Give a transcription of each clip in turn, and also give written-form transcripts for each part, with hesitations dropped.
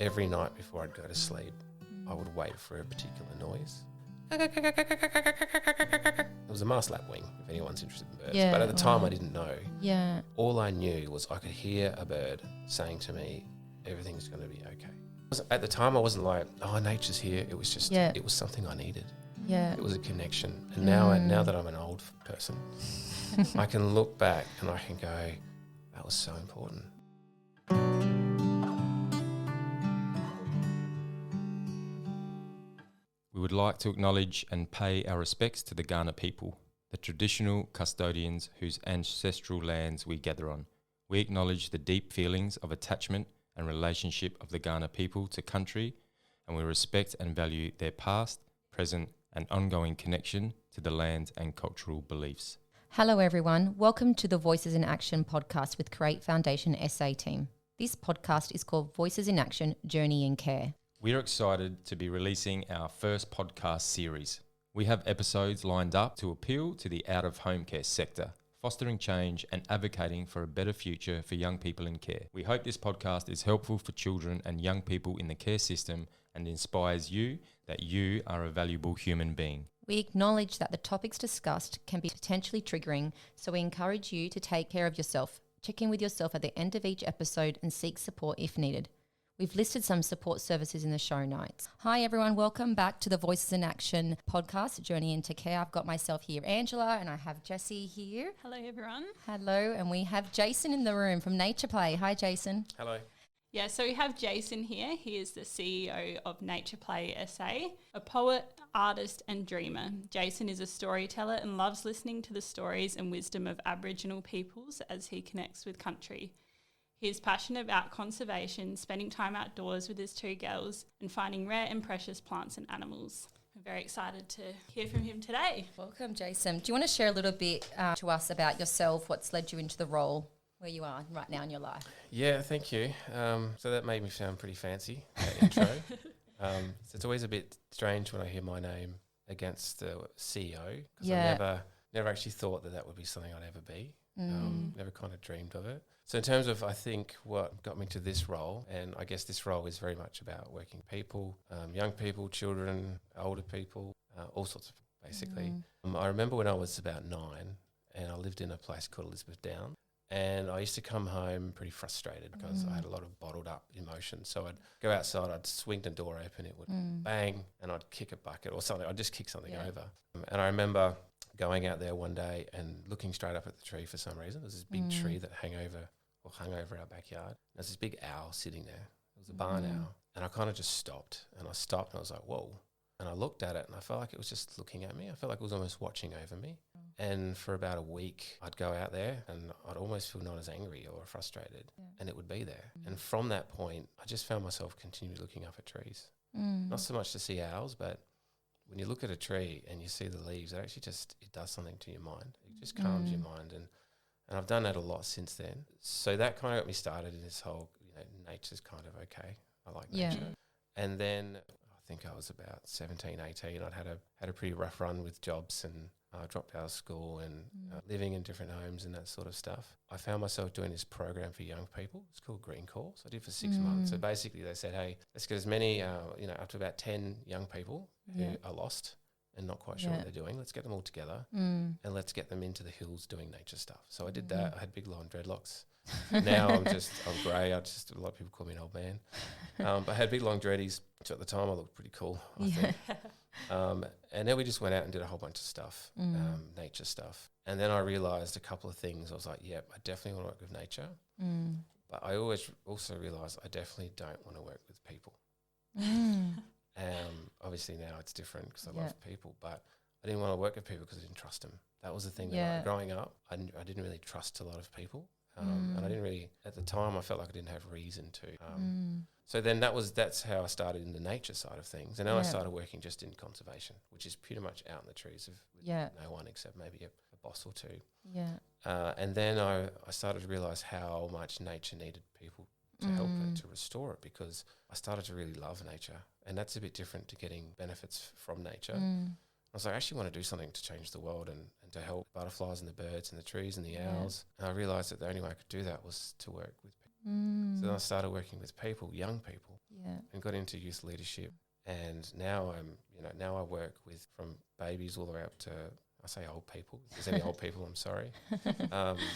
every night before I'd go to sleep, I would wait for a particular noise. It was a mask lapwing, if anyone's interested in birds. But at the time, I didn't know. Yeah. All I knew was I could hear a bird saying to me, everything's going to be okay. At the time, I wasn't like, oh, nature's here. It was just, it was something I needed. Yeah. It was a connection. And now that I'm an old person, I can look back and I can go, that was so important. We would like to acknowledge and pay our respects to the Kaurna people, the traditional custodians whose ancestral lands we gather on. We acknowledge the deep feelings of attachment and relationship of the Kaurna people to country, and we respect and value their past, present, and ongoing connection to the land and cultural beliefs. Hello everyone, welcome to the Voices in Action podcast with Create Foundation SA team. This podcast is called Voices in Action, Journey in Care. We are excited to be releasing our first podcast series. We have episodes lined up to appeal to the out-of-home care sector, fostering change and advocating for a better future for young people in care. We hope this podcast is helpful for children and young people in the care system and inspires you that you are a valuable human being. We acknowledge that the topics discussed can be potentially triggering, so we encourage you to take care of yourself. Check in with yourself at the end of each episode and seek support if needed. We've listed some support services in the show notes. Hi everyone, welcome back to the Voices in Action podcast, Journey into Care. I've got myself here, Angela, and I have Jessie here. Hello everyone. Hello, and we have Jason in the room from Nature Play. Hi Jason. Hello. Yeah, so we have Jason here. He is the CEO of Nature Play SA, a poet, artist and dreamer. Jason is a storyteller and loves listening to the stories and wisdom of Aboriginal peoples as he connects with country. He is passionate about conservation, spending time outdoors with his two girls and finding rare and precious plants and animals. I'm very excited to hear from him today. Welcome, Jason. Do you want to share a little bit to us about yourself, what's led you into the role where you are right now in your life? Yeah, thank you. So that made me sound pretty fancy, that intro. So it's always a bit strange when I hear my name against the CEO, because I never actually thought that would be something I'd ever be. Never kind of dreamed of it. So in terms of, I think, what got me to this role, and I guess this role is very much about working people, young people, children, older people, all sorts of basically. I remember when I was about 9 and I lived in a place called Elizabeth Down, and I used to come home pretty frustrated because I had a lot of bottled up emotions. So I'd go outside, I'd swing the door open, it would bang, and I'd kick a bucket or something. I'd just kick something over. And I remember going out there one day and looking straight up at the tree for some reason. There's this big tree that hung over our backyard. There's this big owl sitting there. It was a barn owl. And I kind of just stopped. And I stopped and I was like, whoa. And I looked at it and I felt like it was just looking at me. I felt like it was almost watching over me. And for about a week, I'd go out there and I'd almost feel not as angry or frustrated. And it would be there. And from that point, I just found myself continually looking up at trees. Not so much to see owls, but when you look at a tree and you see the leaves, it does something to your mind. It just calms your mind. And I've done that a lot since then. So that kind of got me started in this whole, nature's kind of okay. I like nature. And then I think I was about 17, 18. I'd had a pretty rough run with jobs and I dropped out of school and living in different homes and that sort of stuff. I found myself doing this program for young people. It's called Green Calls. I did it for 6 months. So basically they said, hey, let's get as many, up to about 10 young people who are lost and not quite sure what they're doing. Let's get them all together and let's get them into the hills doing nature stuff. So I did that. I had big long dreadlocks. Now I'm grey. A lot of people call me an old man. But I had big long dreadies. So at the time I looked pretty cool, I think. And then we just went out and did a whole bunch of stuff, nature stuff. And then I realised a couple of things. I was like, I definitely want to work with nature. But I always also realised I definitely don't want to work with people. Obviously now it's different because I love people, but I didn't want to work with people because I didn't trust them. That was the thing that growing up, I didn't really trust a lot of people. And I didn't really, at the time, I felt like I didn't have reason to. So then that's how I started in the nature side of things. And then I started working just in conservation, which is pretty much out in the trees with no one except maybe a boss or two. And then I started to realise how much nature needed people to help it, to restore it, because I started to really love nature. And that's a bit different to getting benefits from nature. I was like, I actually want to do something to change the world and to help butterflies and the birds and the trees and the owls. And I realised that the only way I could do that was to work with people. So then I started working with people, young people, Yeah. and got into youth leadership. And now now I work with from babies all the way up to, I say old people. If there's any old people, I'm sorry.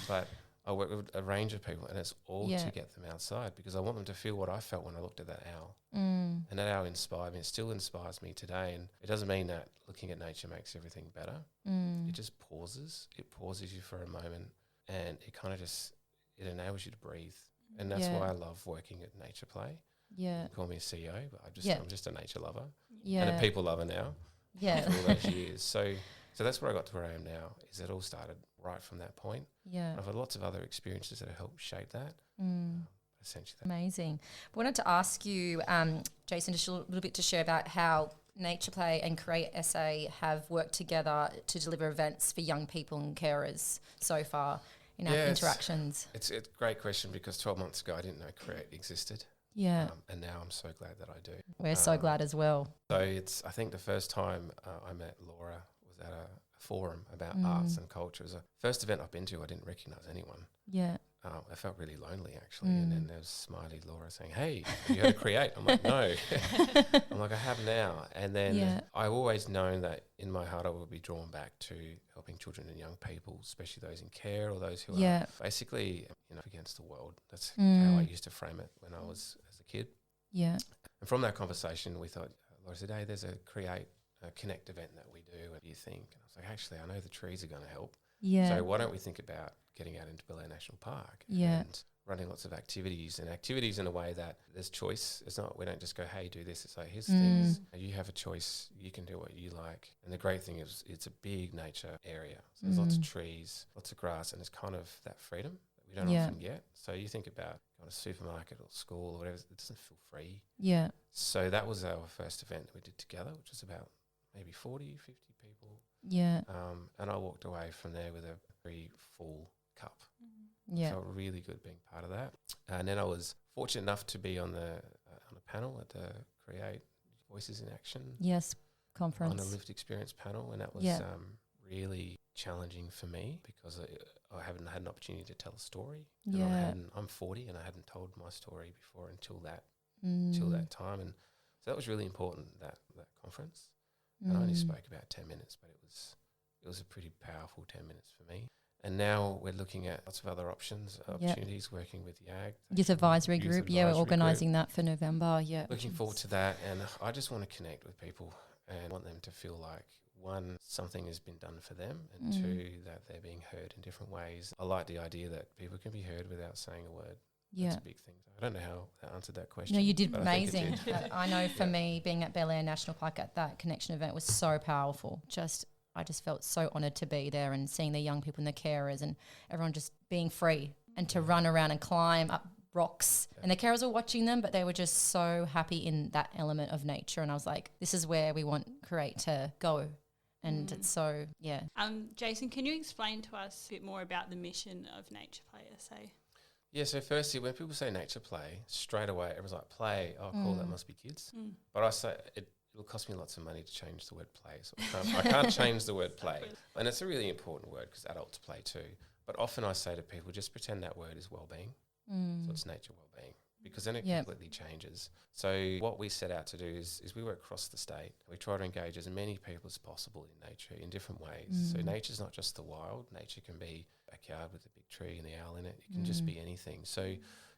But I work with a range of people, and it's all to get them outside, because I want them to feel what I felt when I looked at that owl. And that owl inspired me. It still inspires me today. And it doesn't mean that looking at nature makes everything better. It just pauses. It pauses you for a moment, and it kind of it enables you to breathe. And that's why I love working at Nature Play. Yeah. You can call me a CEO, but I'm just a nature lover Yeah. and a people lover now. Yeah. For all those years. So that's where I got to where I am now. Is it all started right from that point. Yeah. I've had lots of other experiences that have helped shape that. Essentially, Amazing. I wanted to ask you, Jason, just a little bit to share about how Nature Play and Create SA have worked together to deliver events for young people and carers so far in our interactions. It's a great question, because 12 months ago I didn't know Create existed. Yeah. And now I'm so glad that I do. We're so glad as well. So I think the first time I met Laura was at a forum about arts and culture. It was the first event I've been to. I didn't recognise anyone. Yeah. I felt really lonely, actually. And then there was smiley Laura saying, "Hey, have you heard of Create?" I'm like, "No." I'm like, "I have now." And then I've always known that in my heart I would be drawn back to helping children and young people, especially those in care or those who are basically against the world. That's how I used to frame it when I was as a kid. Yeah. And from that conversation, we thought, Laura said, "Hey, there's a Create Connect event that we do. What do you think?" And I was like, "Actually, I know the trees are going to help. Yeah. So why don't we think about getting out into Belair National Park and running lots of activities in a way that there's choice. It's not, we don't just go, hey, do this. It's like, here's things. You have a choice. You can do what you like." And the great thing is it's a big nature area. So there's lots of trees, lots of grass, and it's kind of that freedom that we don't often get. So you think about going to a supermarket or school or whatever, it doesn't feel free. Yeah. So that was our first event that we did together, which was about maybe 40, 50 people. Yeah. And I walked away from there with a very full cup. Yeah. Felt really good being part of that. And then I was fortunate enough to be on a panel at the Create Voices in Action. Yes, conference. On a lived experience panel, and that was really challenging for me, because I haven't had an opportunity to tell a story. Yeah. I'm 40 and I hadn't told my story before until that time. And so that was really important, that conference. And I only spoke about 10 minutes, but it was a pretty powerful 10 minutes for me. And now we're looking at lots of other opportunities, working with YAG. Youth Advisory Group. We're organising that for November. Yeah. Looking forward to that. And I just want to connect with people and want them to feel like, one, something has been done for them, and two, that they're being heard in different ways. I like the idea that people can be heard without saying a word. Yeah. That's a big thing. I don't know how that answered that question. No, you did amazing. I know for me, being at Belair National Park at that connection event was so powerful. I just felt so honoured to be there and seeing the young people and the carers and everyone just being free and to run around and climb up rocks. Yeah. And the carers were watching them, but they were just so happy in that element of nature. And I was like, this is where we want Create to go. And it's so, yeah. Jason, can you explain to us a bit more about the mission of Nature Play SA? Yeah, so firstly, when people say Nature Play, straight away everyone's like, play, oh cool, that must be kids. But I say it'll cost me lots of money to change the word play, so I can't change the word play. And it's a really important word because adults play too. But often I say to people, just pretend that word is well-being. So it's nature well-being, because then it completely changes. So what we set out to do is we work across the state. We try to engage as many people as possible in nature in different ways. So nature's not just the wild. Nature can be a backyard with a big tree and the owl in it. It can just be anything. So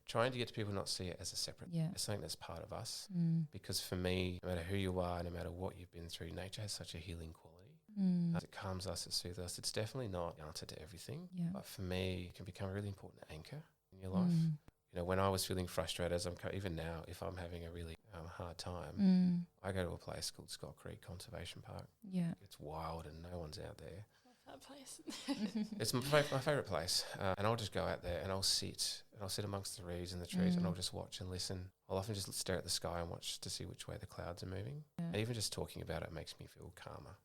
trying to get to people not see it as a separate, as something that's part of us. Because for me, no matter who you are, no matter what you've been through, nature has such a healing quality. It calms us, it soothes us. It's definitely not the answer to everything. But for me, it can become a really important anchor in your life. You know, when I was feeling frustrated, as even now, if I'm having a really hard time, I go to a place called Scott Creek Conservation Park. Yeah, it's wild and no one's out there. That place. It's my favourite place, and I'll just go out there and I'll sit amongst the reeds and the trees, and I'll just watch and listen. I'll often just stare at the sky and watch to see which way the clouds are moving. And even just talking about it makes me feel calmer.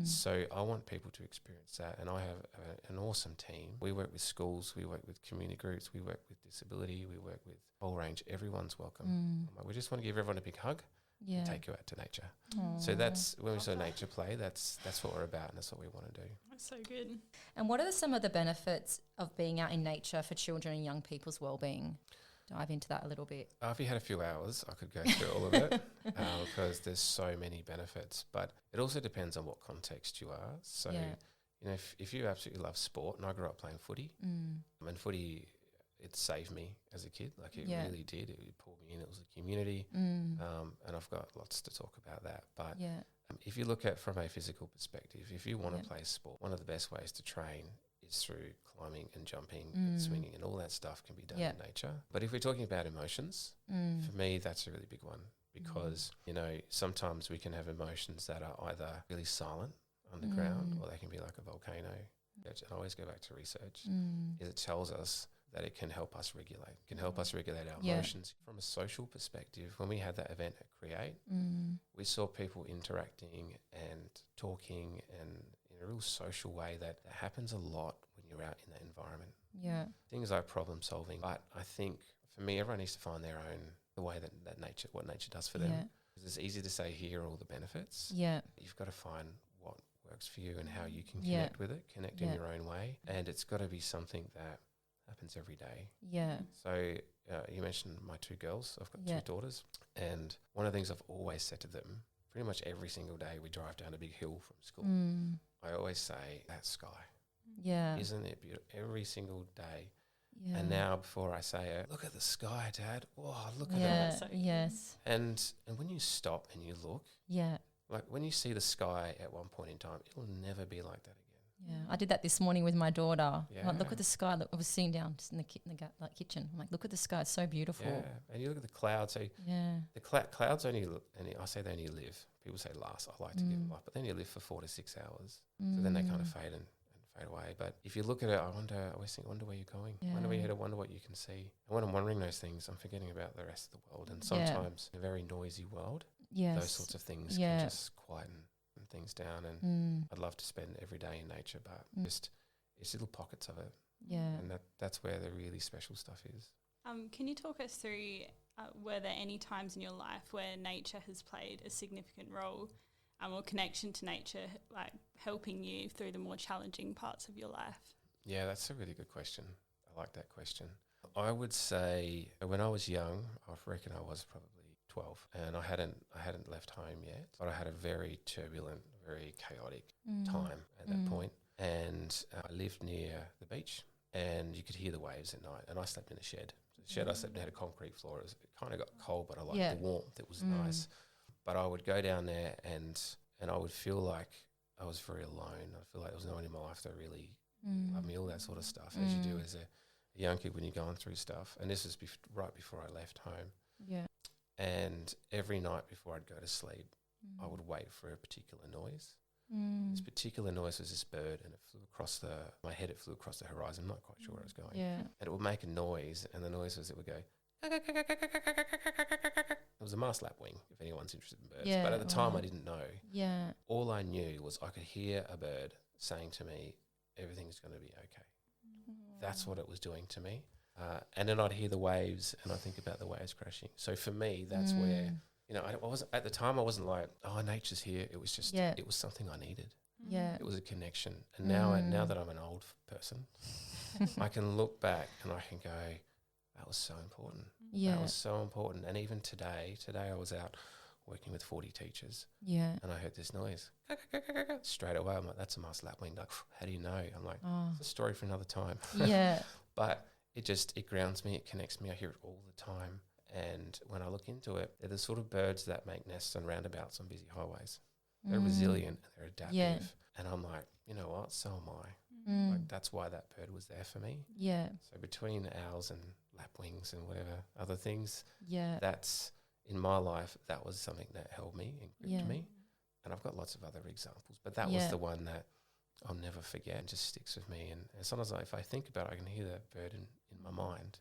So I want people to experience that, and I have an awesome team. We work with schools, we work with community groups, we work with disability, we work with a whole range. Everyone's welcome. We just want to give everyone a big hug. And take you out to nature. So that's when we say Nature Play, that's what we're about, and that's what we want to do. That's so good. And what are some of the benefits of being out in nature for children and young people's well-being? dive into that a little bit? If you had a few hours, I could go through all of it because there's so many benefits. But it also depends on what context you are. So, you know, if you absolutely love sport, and I grew up playing footy, and footy, it saved me as a kid. Like it really did. It pulled me in. It was a community, and I've got lots to talk about that. But if you look at from a physical perspective, if you want to play sport, one of the best ways to train is through climbing and jumping and swinging, and all that stuff can be done in nature. But if we're talking about emotions, for me, that's a really big one because, you know, sometimes we can have emotions that are either really silent underground or they can be like a volcano. And I always go back to research. It tells us that it can help us regulate, our emotions. From a social perspective, when we had that event at Create, we saw people interacting and talking and in a real social way that happens a lot when you're out in that environment. Yeah. Things like problem solving. But I think for me, everyone needs to find their own, the way that nature, what nature does for them. It's easy to say here are all the benefits. Yeah. You've got to find what works for you and how you can connect with it, connect in your own way. And it's got to be something that happens every day. Yeah. So you mentioned my two girls. I've got two daughters. And one of the things I've always said to them, pretty much every single day we drive down a big hill from school, I always say, that sky. Yeah. Isn't it beautiful? Every single day. Yeah. And now before I say it, look at the sky, Dad. Oh, look at it. So yes. And when you stop and you look, like when you see the sky at one point in time, it'll never be like that again. Yeah, I did that this morning with my daughter. Yeah. Like, look at the sky. Look, I was sitting down just in the kitchen. I'm like, look at the sky. It's so beautiful. Yeah, and you look at the clouds. So the clouds only, I say they only live. People say last. I like to give life, but they only live for 4 to 6 hours. So then they kind of fade and fade away. But if you look at it, I always think, wonder where you're going. Wonder where you're headed. Wonder what you can see. And when I'm wondering those things, I'm forgetting about the rest of the world. And sometimes in a very noisy world, those sorts of things can just quieten things down, and I'd love to spend every day in nature, but just it's little pockets of it. Yeah, and that's where the really special stuff is. Can you talk us through, were there any times in your life where nature has played a significant role or connection to nature, like helping you through the more challenging parts of your life? Yeah, that's a really good question. I like that question. I would say when I was young, I reckon I was probably 12, and I hadn't left home yet, but I had a very turbulent, very chaotic time at that point. And I lived near the beach, and you could hear the waves at night, and I slept in a shed. The shed I slept in had a concrete floor. It kind of got cold, but I liked the warmth. It was nice. But I would go down there, and I would feel like I was very alone. I feel like there was no one in my life that really loved me, all that sort of stuff, as you do as a young kid when you're going through stuff. And this was right before I left home. Yeah. And every night before I'd go to sleep, I would wait for a particular noise. This particular noise was this bird, and it flew across my head. It flew across the horizon. I'm not quite sure where it was going. Yeah. And it would make a noise, and the noise was, it would go. It was a marsh lapwing, if anyone's interested in birds. Yeah, but at the time, I didn't know. Yeah. All I knew was I could hear a bird saying to me, everything's going to be okay. That's what it was doing to me. And then I'd hear the waves, and I think about the waves crashing. So for me, that's where, you know, I wasn't at the time. I wasn't like, oh, nature's here. It was just, it was something I needed. Yeah, it was a connection. And now that I'm an old person, I can look back and I can go, that was so important. Yeah, that was so important. And even today I was out working with 40 teachers. Yeah, and I heard this noise straight away. I'm like, that's a marsh lapwing. Like, how do you know? I'm like, it's a story for another time. Yeah, but it grounds me, it connects me, I hear it all the time. And when I look into it, they're the sort of birds that make nests on roundabouts on busy highways. They're resilient, they're adaptive. Yeah. And I'm like, you know what, so am I. Like, that's why that bird was there for me. Yeah. So between owls and lapwings and whatever other things, that's, in my life, that was something that held me and gripped me. And I've got lots of other examples, but that was the one that I'll never forget and just sticks with me. And sometimes if I think about it, I can hear that bird in my mind,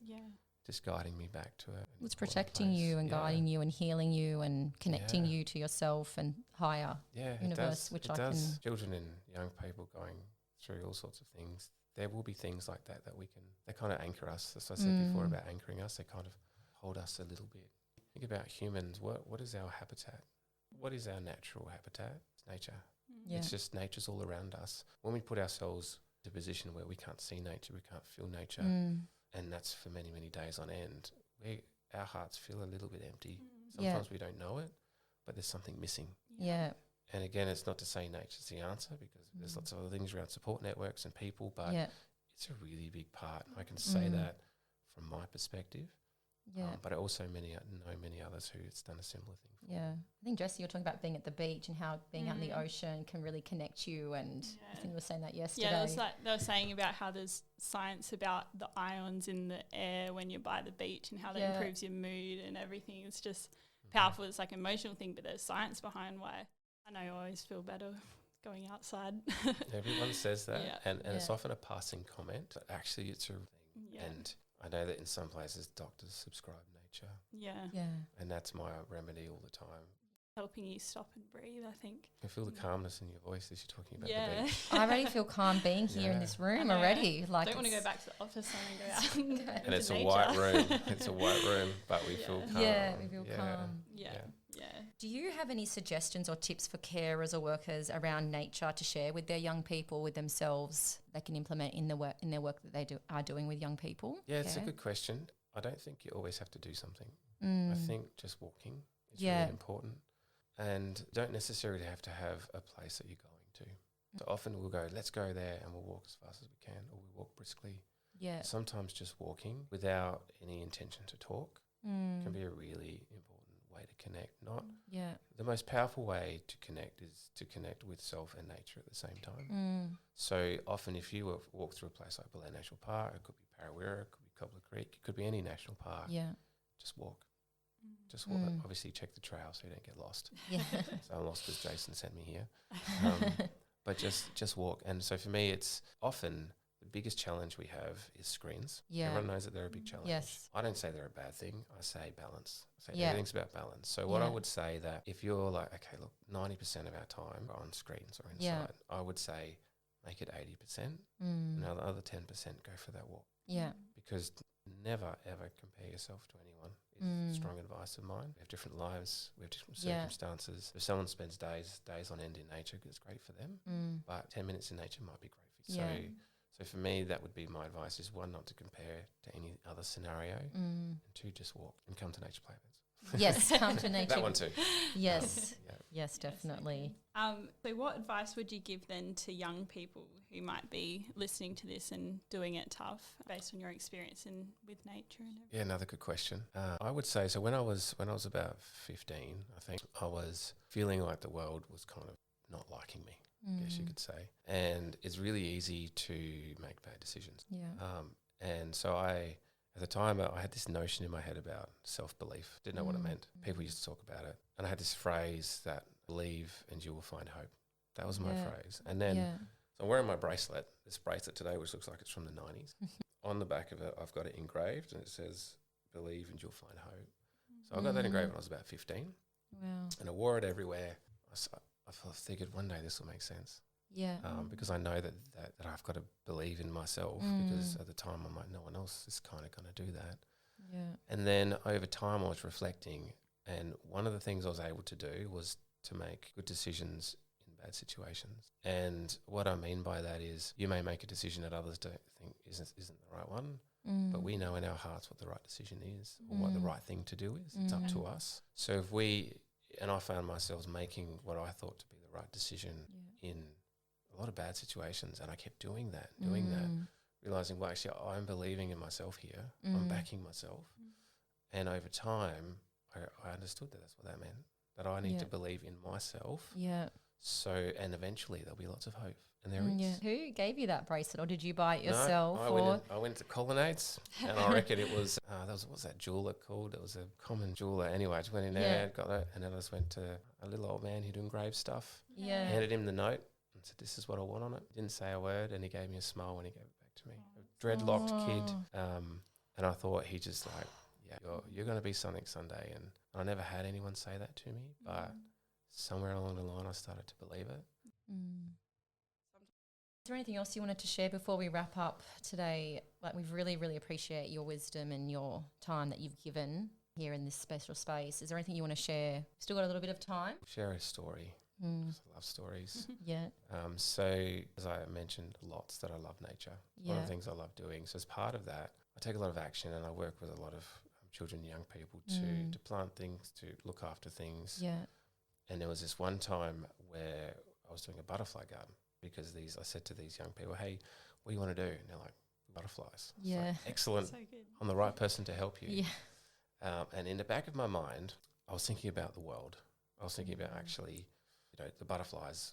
just guiding me back to it. It's protecting you and guiding you and healing you and connecting you to yourself and higher universe, which it does. Children and young people going through all sorts of things, there will be things like that they kind of anchor us. As I said before about anchoring us, they kind of hold us a little bit. Think about humans. What is our habitat? What is our natural habitat? It's nature. Yeah. It's just nature's all around us. When we put ourselves in a position where we can't see nature, we can't feel nature, and that's for many, many days on end, our hearts feel a little bit empty. Yeah. Sometimes we don't know it, but there's something missing. Yeah. And again, it's not to say nature's the answer, because there's lots of other things around support networks and people, but Yeah. it's a really big part. I can say that from my perspective. Yeah. But I also know many others who it's done a similar thing for. Yeah. I think, Jesse, you're talking about being at the beach and how being out in the ocean can really connect you. And I think we were saying that yesterday. Yeah, they were saying about how there's science about the ions in the air when you're by the beach and how that improves your mood and everything. It's just powerful. It's like an emotional thing, but there's science behind why I know I always feel better going outside. Everyone says that, Yeah. and it's often a passing comment, but actually it's a thing. Yeah. And I know that in some places doctors subscribe nature, Yeah. Yeah. and that's my remedy all the time. Helping you stop and breathe, I think. I feel the calmness in your voice as you're talking about the Yeah. beach. I already feel calm being here in this room already. Like, Don't want to go back to the office and go out and And it's a white room. It's a white room, but we feel calm. Yeah, we feel calm. Yeah. Do you have any suggestions or tips for carers or workers around nature to share with their young people, with themselves, they can implement in their work that they are doing with young people? Yeah, it's a good question. I don't think you always have to do something. Mm. I think just walking is really important, and don't necessarily have to have a place that you're going to. So often we'll go, let's go there, and we'll walk as fast as we can, or we walk briskly. Yeah. Sometimes just walking without any intention to talk can be a really important way to connect. Not the most powerful way to connect is to connect with self and nature at the same time. So often if you walk through a place like Belair National Park, it could be Parawira, it could be Cobbler Creek, it could be any national park. Yeah. Just walk. Just walk. Obviously check the trail so you don't get lost. Yeah. So I'm lost because Jason sent me here. But just walk. And so for me, it's often the biggest challenge we have is screens. Yeah. Everyone knows that they're a big challenge. Yes. I don't say they're a bad thing. I say balance. I say Yeah. everything's about balance. So what I would say that if you're like, okay, look, 90% of our time are on screens or inside, I would say make it 80%. And the other 10% go for that walk. Yeah. Because never, ever compare yourself to anyone is strong advice of mine. We have different lives. We have different circumstances. If someone spends days on end in nature, it's great for them. But 10 minutes in nature might be great for you. Yeah. So for me, that would be my advice, is one, not to compare to any other scenario, and two, just walk and come to nature play events. Yes, come to nature. That one too. Yes. Yeah. Yes, definitely. So what advice would you give then to young people who might be listening to this and doing it tough based on your experience with nature and everything? Yeah, another good question. I would say, so when I was about 15, I think I was feeling like the world was kind of not liking me, I guess you could say. And it's really easy to make bad decisions. Yeah. And so at the time, I had this notion in my head about self-belief. Didn't know what it meant. People used to talk about it. And I had this phrase that, believe and you will find hope. That was my phrase. And then so I'm wearing my bracelet, this bracelet today, which looks like it's from the 90s. On the back of it, I've got it engraved, and it says, believe and you'll find hope. So I got that engraved when I was about 15. Wow. And I wore it everywhere. I figured one day this will make sense. Yeah. Because I know that I've got to believe in myself, because at the time I'm like, no one else is kind of going to do that. Yeah. And then over time I was reflecting, and one of the things I was able to do was to make good decisions in bad situations. And what I mean by that is, you may make a decision that others don't think isn't the right one, but we know in our hearts what the right decision is, or what the right thing to do is. It's up to us. So and I found myself making what I thought to be the right decision in a lot of bad situations, and I kept doing that, realising, well, actually I'm believing in myself here, I'm backing myself. And over time I understood that that's what that meant, that I need to believe in myself. Yeah. So, and eventually there'll be lots of hope, and there is. Yeah. Who gave you that bracelet, or did you buy it No, yourself? I went to Colonnades, and I reckon it was, what's that jeweller called? It was a common jeweller. Anyway, I just went in there, got it, and then I just went to a little old man who'd engraved stuff. Yeah. Handed him the note and said, this is what I want on it. Didn't say a word, and he gave me a smile when he gave it back to me. A dreadlocked kid. And I thought, he just like, you're going to be something someday. And I never had anyone say that to me, but somewhere along the line I started to believe it. Is there anything else you wanted to share before we wrap up today? Like, we really, really appreciate your wisdom and your time that you've given here in this special space. Is there anything you want to share? Still got a little bit of time? Share a story. I love stories. Yeah. So as I mentioned, lots that I love nature. One of the things I love doing. So as part of that, I take a lot of action, and I work with a lot of children and young people to plant things, to look after things. Yeah. And there was this one time where I was doing a butterfly garden because I said to these young people, hey, what do you want to do? And they're like, butterflies. Yeah. Like, excellent. So good. I'm the right person to help you. Yeah. And in the back of my mind, I was thinking about the world. I was thinking about actually, the butterflies,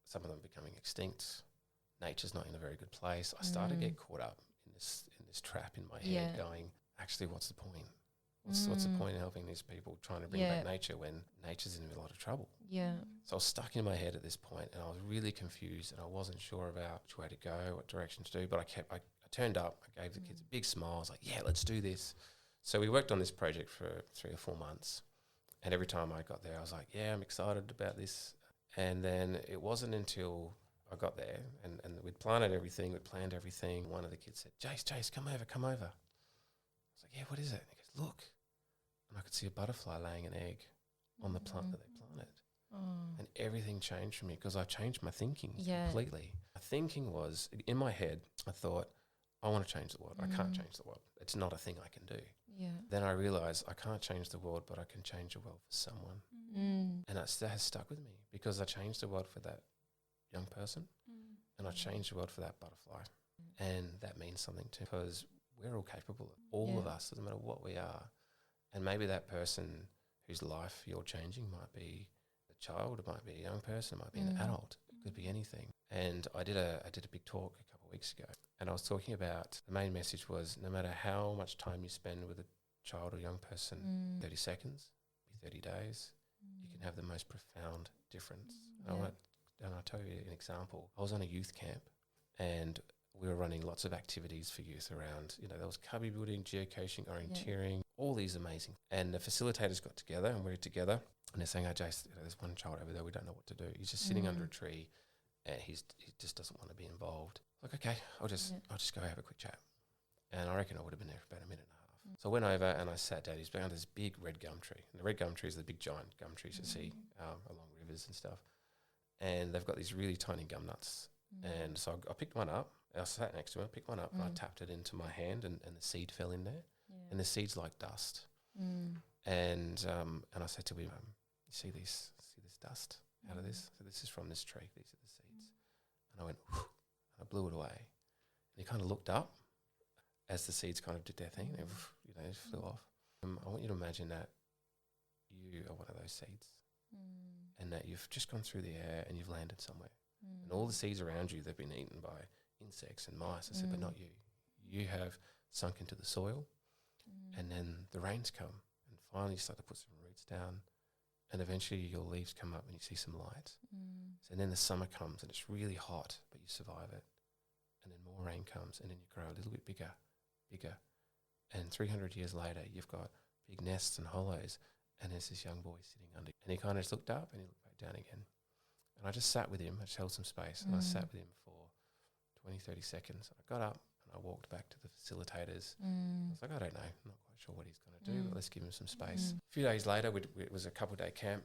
some of them becoming extinct. Nature's not in a very good place. I started to get caught up in this trap in my head going, actually, what's the point? What's the point in helping these people trying to bring back nature when nature's in a lot of trouble? Yeah. So I was stuck in my head at this point and I was really confused and I wasn't sure about which way to go, what direction to do, but I turned up, I gave the kids a big smile. I was like, yeah, let's do this. So we worked on this project for 3 or 4 months. And every time I got there, I was like, yeah, I'm excited about this. And then it wasn't until I got there and we'd planted everything, we'd planned everything. One of the kids said, Jace, come over. I was like, yeah, what is it? And he goes, look. And I could see a butterfly laying an egg on the plant that they planted. And everything changed for me because I changed my thinking completely. My thinking was, in my head, I thought, I want to change the world. I can't change the world. It's not a thing I can do. Yeah. Then I realised I can't change the world, but I can change the world for someone. And that has stuck with me because I changed the world for that young person and I changed the world for that butterfly. And that means something too because we're all capable, all of us, doesn't matter what we are. And maybe that person whose life you're changing might be a child, it might be a young person, it might be an adult, it could be anything. And I did a big talk a couple of weeks ago and I was talking about, the main message was no matter how much time you spend with a child or young person, 30 seconds, 30 days, you can have the most profound difference. And I'll tell you an example. I was on a youth camp and we were running lots of activities for youth around, there was cubby building, geocaching, orienteering, all these amazing. And the facilitators got together and we were together and they're saying, oh, Jace, there's one child over there, we don't know what to do. He's just sitting under a tree and he just doesn't want to be involved. Like, okay, I'll just go have a quick chat. And I reckon I would have been there for about a minute and a half. So I went over and I sat down. He's behind this big red gum tree. And the red gum tree is the big giant gum trees you see along rivers and stuff. And they've got these really tiny gum nuts. And so I picked one up. I sat next to him, I picked one up and I tapped it into my hand and the seed fell in there. And the seed's like dust. And I said to him, you see this dust out of this? So this is from this tree. These are the seeds. And I went, whew, and I blew it away. And he kind of looked up as the seeds kind of did their thing. They flew off. I want you to imagine that you are one of those seeds and that you've just gone through the air and you've landed somewhere. And all the seeds around you, they've been eaten by insects and mice. I said, but not you. You have sunk into the soil and then the rains come and finally you start to put some roots down and eventually your leaves come up and you see some light. So then the summer comes and it's really hot, but you survive it. And then more rain comes and then you grow a little bit bigger. And 300 years later, you've got big nests and hollows and there's this young boy sitting under. And he kind of just looked up and he looked back down again. And I just sat with him. I just held some space and I sat with him for 20, 30 seconds. I got up and I walked back to the facilitators. I was like, I don't know. I'm not quite sure what he's going to do, but let's give him some space. A few days later, it was a couple-day camp.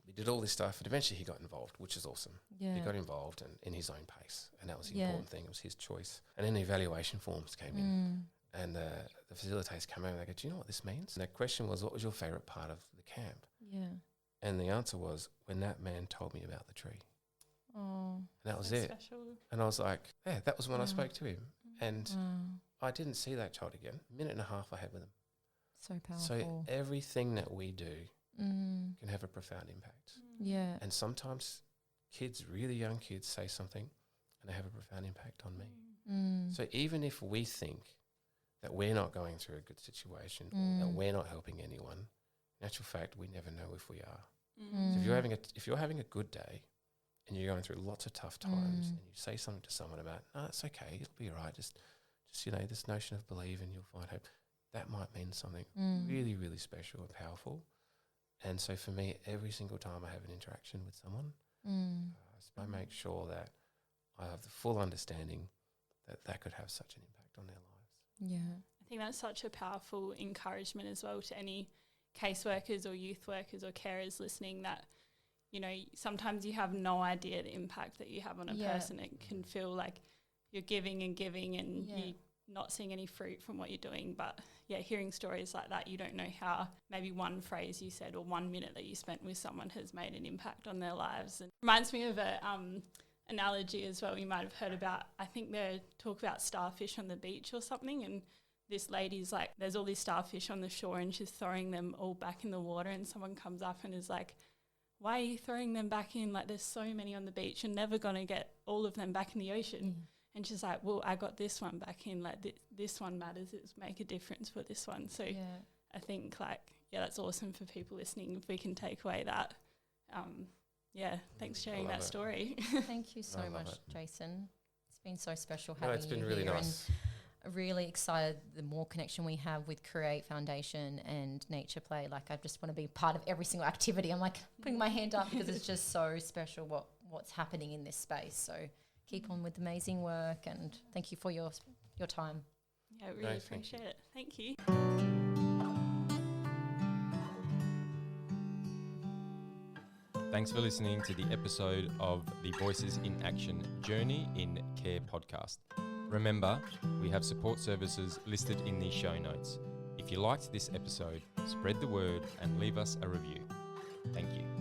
We did all this stuff and eventually he got involved, which is awesome. He got involved and in his own pace. And that was the important thing. It was his choice. And then the evaluation forms came in. And the facilitators came over and they go, do you know what this means? And the question was, what was your favourite part of the camp? And the answer was, when that man told me about the tree. And that was it. Special. And I was like, yeah, that was when I spoke to him. And I didn't see that child again. A minute and a half I had with him. So powerful. So everything that we do can have a profound impact. Yeah. And sometimes kids, really young kids, say something and they have a profound impact on me. So even if we think that we're not going through a good situation or that we're not helping anyone, in actual fact, we never know if we are. So if you're having a good day and you're going through lots of tough times and you say something to someone about, no, it's okay, it'll be all right, just this notion of believe and you'll find hope, that might mean something really, really special and powerful. And so for me, every single time I have an interaction with someone, I make sure that I have the full understanding that could have such an impact on their lives. Yeah. I think that's such a powerful encouragement as well to any caseworkers or youth workers or carers listening that, sometimes you have no idea the impact that you have on a person. It can feel like you're giving and giving and you not seeing any fruit from what you're doing. But yeah, hearing stories like that, you don't know how maybe one phrase you said or 1 minute that you spent with someone has made an impact on their lives. And reminds me of a analogy as well. You might have heard about, I think they talk about starfish on the beach or something, and this lady's like, there's all these starfish on the shore and she's throwing them all back in the water, and someone comes up and is like, why are you throwing them back in? Like, there's so many on the beach, you're never going to get all of them back in the ocean. And she's like, well, I got this one back in, like this one matters, it's make a difference for this one. So I think like, yeah, that's awesome for people listening if we can take away that. Thanks for sharing that story. Thank you so much, Jason. It's been so special having you. It's been really nice. And really excited the more connection we have with Create Foundation and Nature Play. Like, I just want to be part of every single activity. I'm like putting my hand up because it's just so special what's happening in this space. So keep on with the amazing work, and thank you for your time. Yeah, I really appreciate it. Thank you. Thanks for listening to the episode of the Voices in Action Journey in Care podcast. Remember, we have support services listed in the show notes. If you liked this episode, spread the word and leave us a review. Thank you.